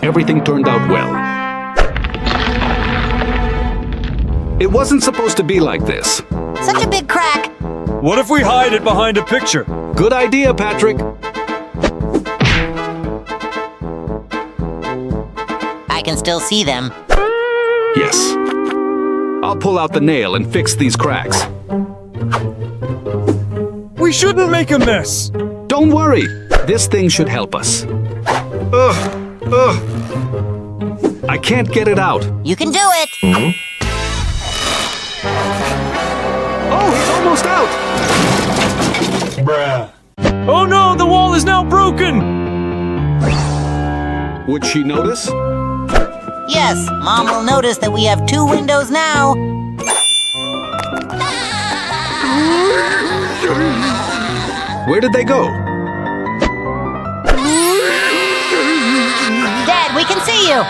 Everything turned out well. It wasn't supposed to be like this. Such a big crack. What if we hide it behind a picture? Good idea, Patrick. I can still see them. Yes. I'll pull out the nail and fix these cracks. We shouldn't make a mess. Don't worry. This thing should help us. Ugh. I can't get it out. You can do it. Oh, he's almost out. Oh no, the wall is now broken! Would she notice? Yes, Mom will notice that we have 2 windows now. Where did they go? Dad, we can see you.